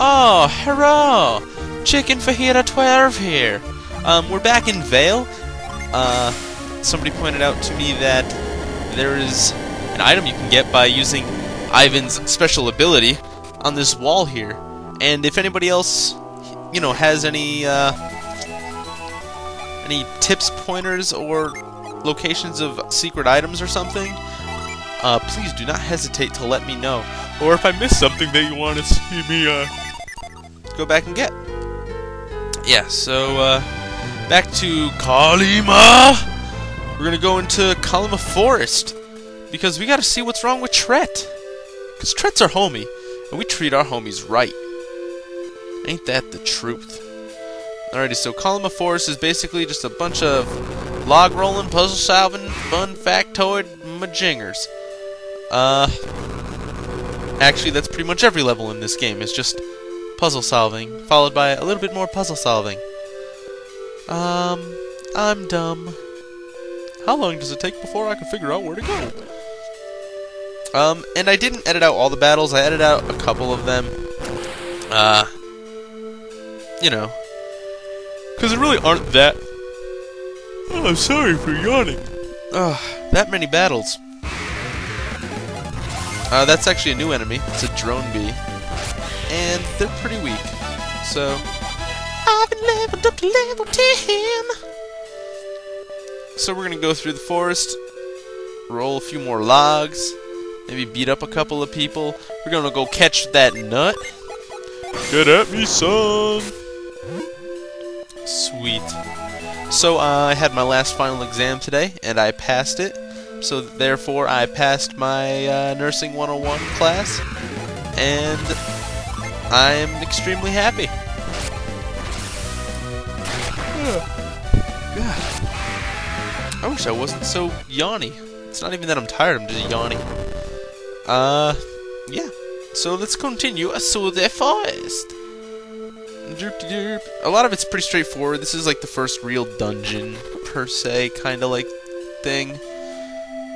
Oh, hurrah! Chicken fajita 12 here. We're back in Vale. Somebody pointed out to me that there is an item you can get by using Ivan's special ability on this wall here. And if anybody else, you know, has any tips, pointers, or locations of secret items or something, please do not hesitate to let me know. Or if I missed something that you want to see me go back and get. Yeah, so back to Kolima. We're gonna go into Kolima Forest because we gotta see what's wrong with Tret. Cause Tret's our homie, and we treat our homies right. Ain't that the truth? Alrighty, so Kolima Forest is basically just a bunch of log rolling, puzzle solving, fun factoid majingers. Actually, that's pretty much every level in this game. It's just puzzle solving, followed by a little bit more puzzle solving. I'm dumb. How long does it take before I can figure out where to go? And I didn't edit out all the battles. I edited out a couple of them. You know, because there really aren't that... Oh, I'm sorry for yawning. That many battles. That's actually a new enemy. It's a drone bee. And they're pretty weak. So, I've leveled up to level 10. So we're gonna go through the forest, roll a few more logs, maybe beat up a couple of people. We're gonna go catch that nut. Get at me, son! Sweet. So I had my last final exam today, and I passed it. So therefore, I passed my Nursing 101 class, and I'm extremely happy. God. I wish I wasn't so yawny. It's not even that I'm tired, I'm just yawning. Yeah. So let's continue through the forest. A lot of it's pretty straightforward. This is like the first real dungeon, per se, kind of like thing.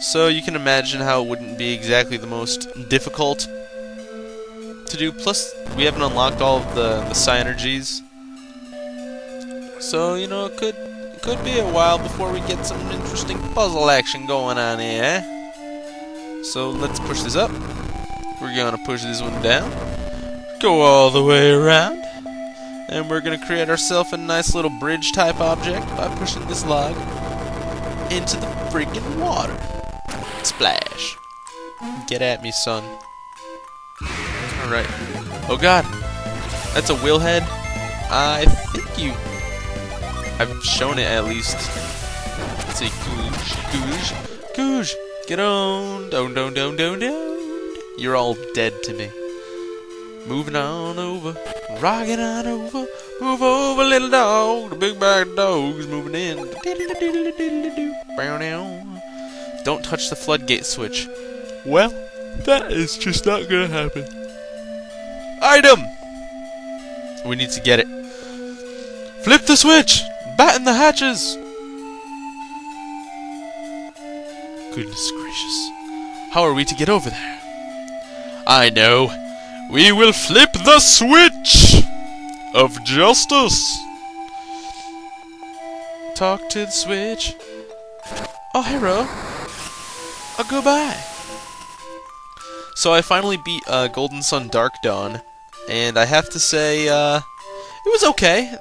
So you can imagine how it wouldn't be exactly the most difficult to do. Plus, we haven't unlocked all of the synergies. So, you know, it could be a while before we get some interesting puzzle action going on here, eh? So let's push this up. We're gonna push this one down. Go all the way around. And we're gonna create ourselves a nice little bridge type object by pushing this log into the freaking water. Splash. Get at me, son. Alright. Oh god. That's a wheel head. I think I've shown it at least. Let's see. Goosh. Get on. Don't. You're all dead to me. Moving on over. Rocking on over. Move over, little dog. The big bad dog's moving in. Don't touch the floodgate switch. Well, that is just not gonna happen. Item! We need to get it. Flip the switch! Batten the hatches! Goodness gracious. How are we to get over there? I know. We will flip the switch of justice. Talk to the switch. Oh, hero. Oh, goodbye. So I finally beat Golden Sun Dark Dawn, and I have to say, it was okay.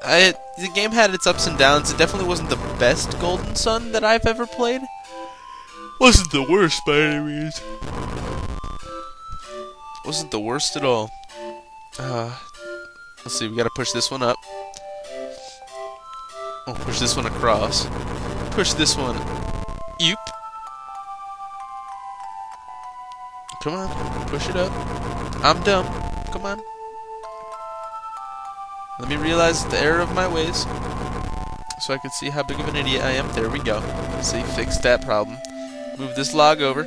The game had its ups and downs. It definitely wasn't the best Golden Sun that I've ever played. Wasn't the worst by any means. Wasn't the worst at all. Let's see, we gotta push this one up. Oh, push this one across. Push this one. Yoop. Come on, push it up. I'm dumb. Come on. Let me realize the error of my ways, so I can see how big of an idiot I am. There we go. See, fixed that problem. Move this log over.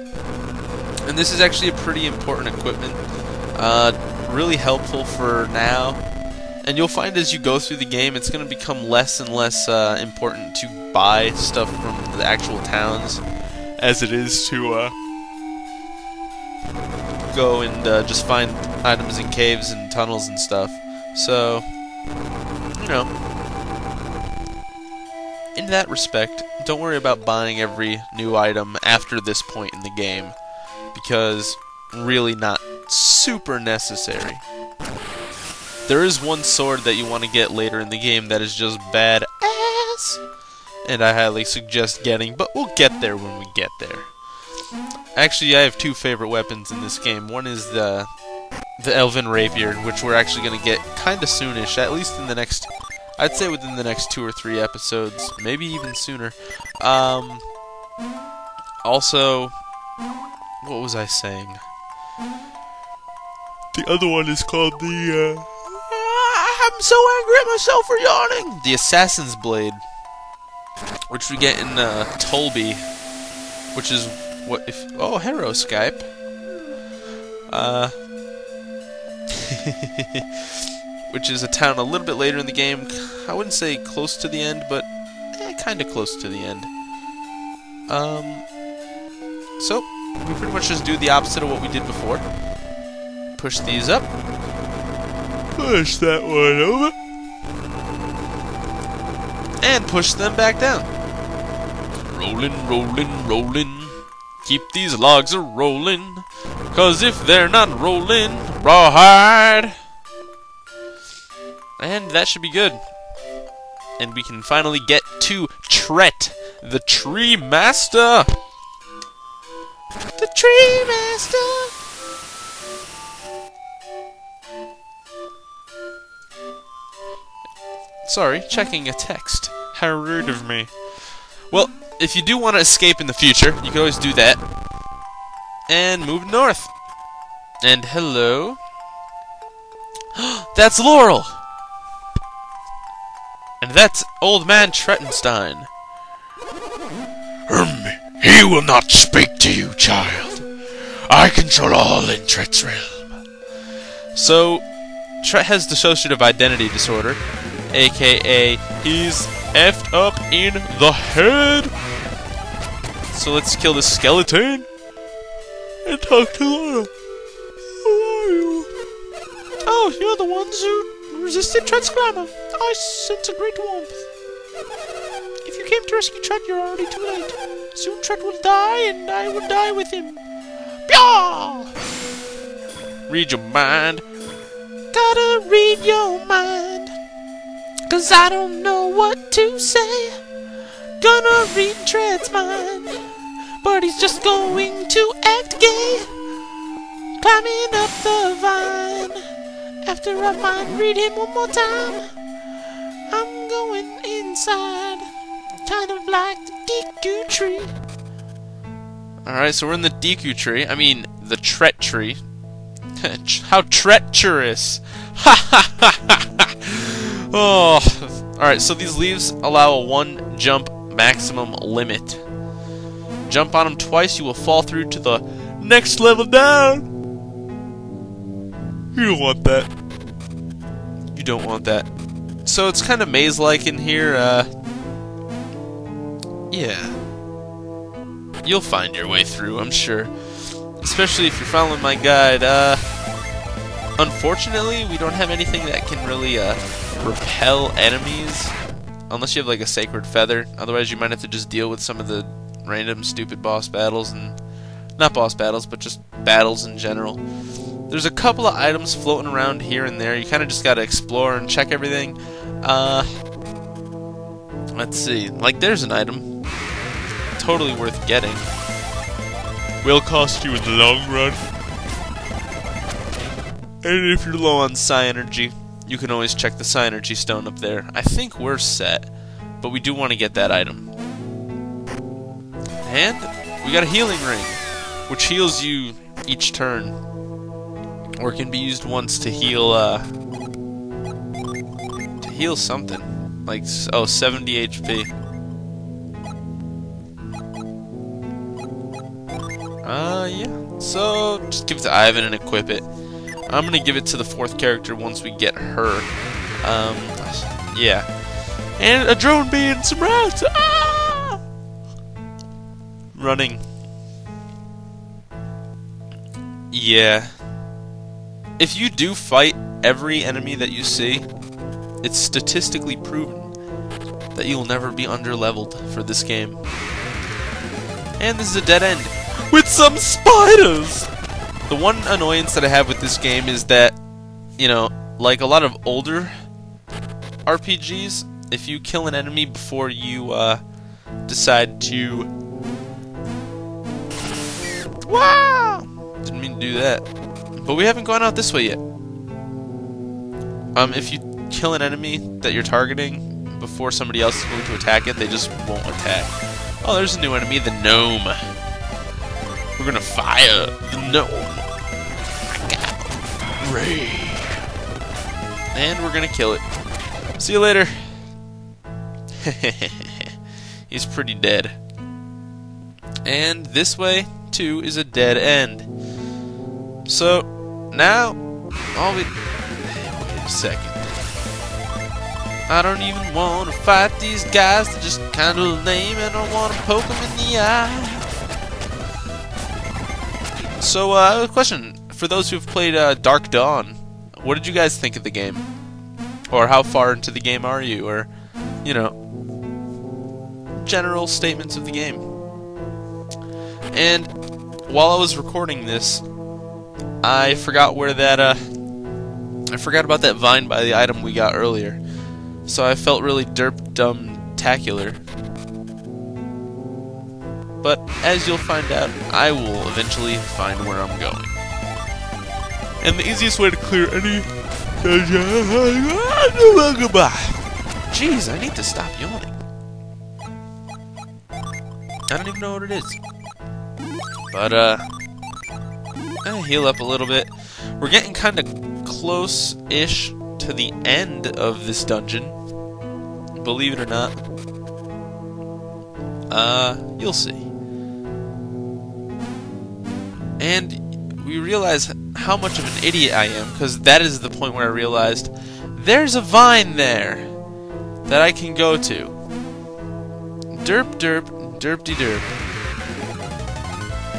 And this is actually a pretty important equipment. Really helpful for now. And you'll find as you go through the game, it's going to become less and less important to buy stuff from the actual towns as it is to go and just find items in caves and tunnels and stuff. So, you know, in that respect, don't worry about buying every new item after this point in the game, because really not super necessary. There is one sword that you want to get later in the game that is just badass, and I highly suggest getting, but we'll get there when we get there. Actually, I have two favorite weapons in this game. One is the Elven Rapier, which we're actually going to get kind of soonish, at least in the next, I'd say within the next 2 or 3 episodes, maybe even sooner. Also, what was I saying? The other one is called the, I'm so angry at myself for yawning! The Assassin's Blade, which we get in, Tolby, which is, what if, oh, Hero Skype. Which is a town a little bit later in the game. I wouldn't say close to the end, but kind of close to the end. So, we pretty much just do the opposite of what we did before. Push these up. Push that one over. And push them back down. Rolling, rolling, rolling. Keep these logs a-rolling. 'Cause if they're not rolling, rawhide. And that should be good. And we can finally get to Tret, the Tree Master. The Tree Master. Sorry, checking a text. How rude of me. Well, if you do want to escape in the future, you can always do that. And move north. And hello. That's Laurel! And that's Old Man Trettenstein. He will not speak to you, child. I control all in Tret's realm. So, Tret has dissociative identity disorder, aka he's effed up in the head. So let's kill this skeleton and talk to Laura. Who are you? Oh, you're the ones who resisted Tret's glamour. I sense a great warmth. If you came to rescue Tret, you're already too late. Soon Tret will die, and I will die with him. Pyaw! Read your mind. Gotta read your mind. 'Cause I don't know what to say. Gonna read Tret's mind. But he's just going to act gay. Climbing up the vine. After I might read him one more time, I'm going inside, kind of like the Deku tree. Alright, so we're in the Deku tree. I mean, the Tret tree. How Tret-Cherous! Ha ha ha ha! Oh, alright, so these leaves allow a 1 jump maximum limit. Jump on them twice, you will fall through to the next level down. You don't want that. You don't want that. So it's kind of maze-like in here, yeah. You'll find your way through, I'm sure. Especially if you're following my guide. Unfortunately, we don't have anything that can really, repel enemies. Unless you have, like, a sacred feather. Otherwise, you might have to just deal with some of the random, stupid boss battles and... Not boss battles, but just battles in general. There's a couple of items floating around here and there. You kind of just gotta explore and check everything. Let's see. Like, there's an item. Totally worth getting. Will cost you in the long run. And if you're low on Psi Energy, you can always check the Psi Energy stone up there. I think we're set, but we do want to get that item. And we got a healing ring, which heals you each turn. Or can be used once to heal, something. Like, oh, 70 HP. Yeah. So, just give it to Ivan and equip it. I'm gonna give it to the 4th character once we get her. Yeah. And a drone bee and some rats! Ah! Running. Yeah. if you do fight every enemy that you see, it's statistically proven that you'll never be under-leveled for this game. And this is a dead end with some spiders! The one annoyance that I have with this game is that, you know, like a lot of older RPGs, if you kill an enemy before you decide to... Wow! Didn't mean to do that. But we haven't gone out this way yet. If you kill an enemy that you're targeting before somebody else is going to attack it, they just won't attack. Oh, there's a new enemy, the gnome. We're gonna fire the gnome. Ray. And we're gonna kill it. See you later. He's pretty dead. And this way, too, is a dead end. So, now, wait a second. I don't even want to fight these guys. They're just kind of lame and I want to poke them in the eye. So, a question. For those who have played Dark Dawn, what did you guys think of the game? Or how far into the game are you? Or, you know, general statements of the game. And while I was recording this, I forgot where that, I forgot about that vine by the item we got earlier. So I felt really derp-dumb-tacular. But as you'll find out, I will eventually find where I'm going. And the easiest way to clear any... Jeez, I need to stop yawning. I don't even know what it is. But, heal up a little bit. We're getting kind of close-ish to the end of this dungeon. Believe it or not. You'll see. And we realize how much of an idiot I am, because that is the point where I realized there's a vine there that I can go to. Derp, derp, derp-de-derp.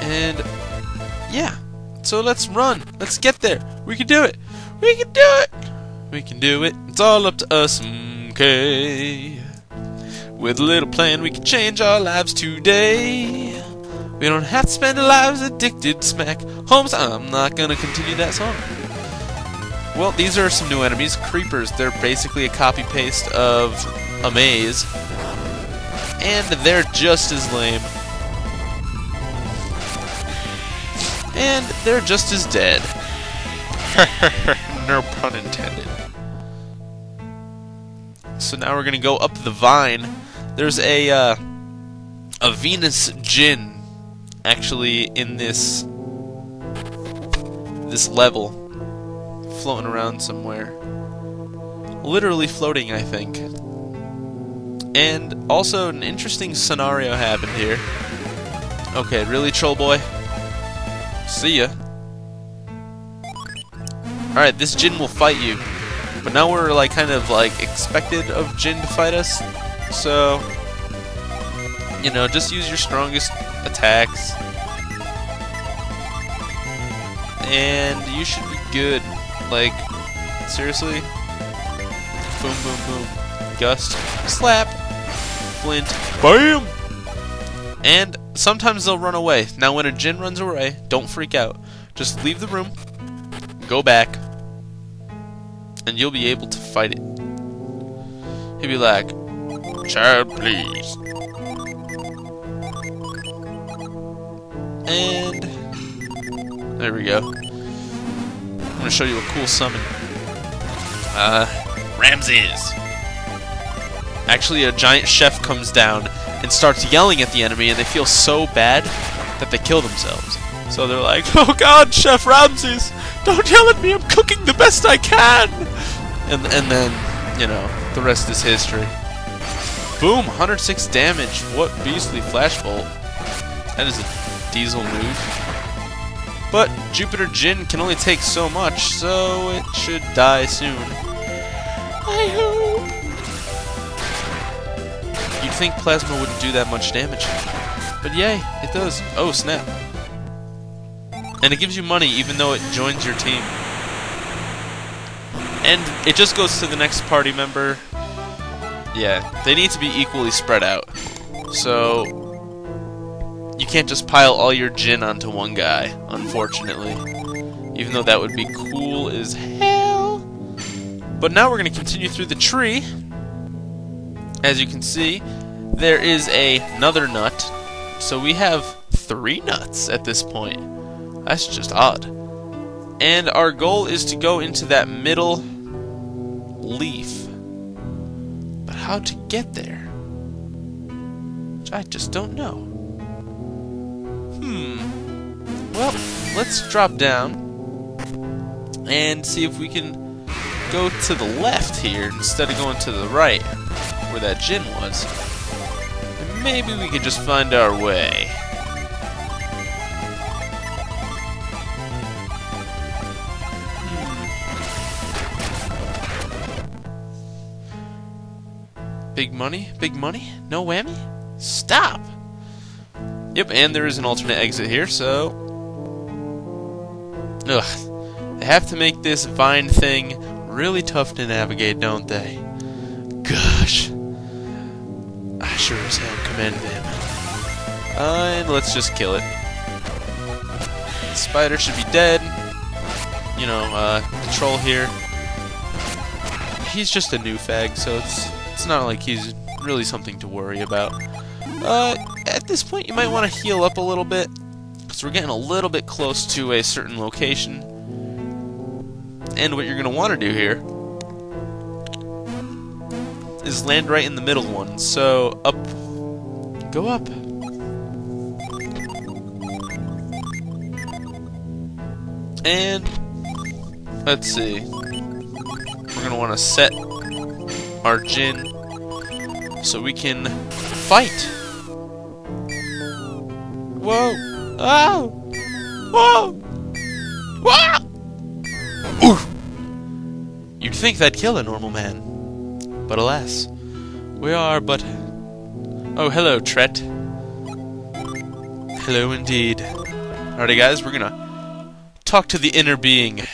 And, yeah. So let's run. Let's get there. We can do it. We can do it. We can do it. It's all up to us, okay? With a little plan, we can change our lives today. We don't have to spend our lives addicted to smack. Holmes, I'm not gonna continue that song. Well, these are some new enemies. Creepers. They're basically a copy-paste of a maze. And they're just as lame. And they're just as dead. No pun intended. So now we're gonna go up the vine. There's a Venus Djinn actually in this level, floating around somewhere. Literally floating, I think. And also an interesting scenario happened here. Okay, really, troll boy? See ya. Alright, this Djinn will fight you. But now we're like kind of like expected of Djinn to fight us. So, you know, just use your strongest attacks. And you should be good. Like, seriously? Boom, boom, boom. Gust. Slap. Flint. BAM! And sometimes they'll run away. Now when a Djinn runs away, don't freak out. Just leave the room, go back, and you'll be able to fight it. He'll be like, "Child, please." And there we go. I'm gonna show you a cool summon. Ramses. Actually, a giant chef comes down and starts yelling at the enemy, and they feel so bad that they kill themselves. So they're like, "Oh God, Chef Ramses, don't yell at me! I'm cooking the best I can." And then, you know, the rest is history. Boom, 106 damage. What beastly flashbolt! That is a diesel move. But Jupiter Djinn can only take so much, so it should die soon. I hope. You'd think plasma wouldn't do that much damage, but yay, it does. Oh snap! And it gives you money even though it joins your team. And it just goes to the next party member. Yeah, they need to be equally spread out. So, you can't just pile all your Jin onto one guy, unfortunately. Even though that would be cool as hell. But now we're going to continue through the tree. As you can see, there is another nut. So we have 3 nuts at this point. That's just odd. And our goal is to go into that middle leaf. But how to get there? Which I just don't know. Well, let's drop down and see if we can go to the left here instead of going to the right, where that Jin was. And maybe we could just find our way. Big money? Big money? No whammy? Stop! Yep, and there is an alternate exit here, so... Ugh. They have to make this vine thing really tough to navigate, don't they? Gosh. I sure as hell commend them. And let's just kill it. The spider should be dead. You know, the troll here. He's just a new fag, so it's not like he's really something to worry about. At this point, you might want to heal up a little bit, because we're getting a little bit close to a certain location. And what you're going to want to do here is land right in the middle one. So, up. Go up. And, let's see. We're going to want to set our Jin so we can fight. Whoa! Oh! Whoa! Whoa! Oof! You'd think that'd kill a normal man, but alas, we are but... Oh, hello, Tret. Hello indeed. Alrighty, guys, we're gonna talk to the inner being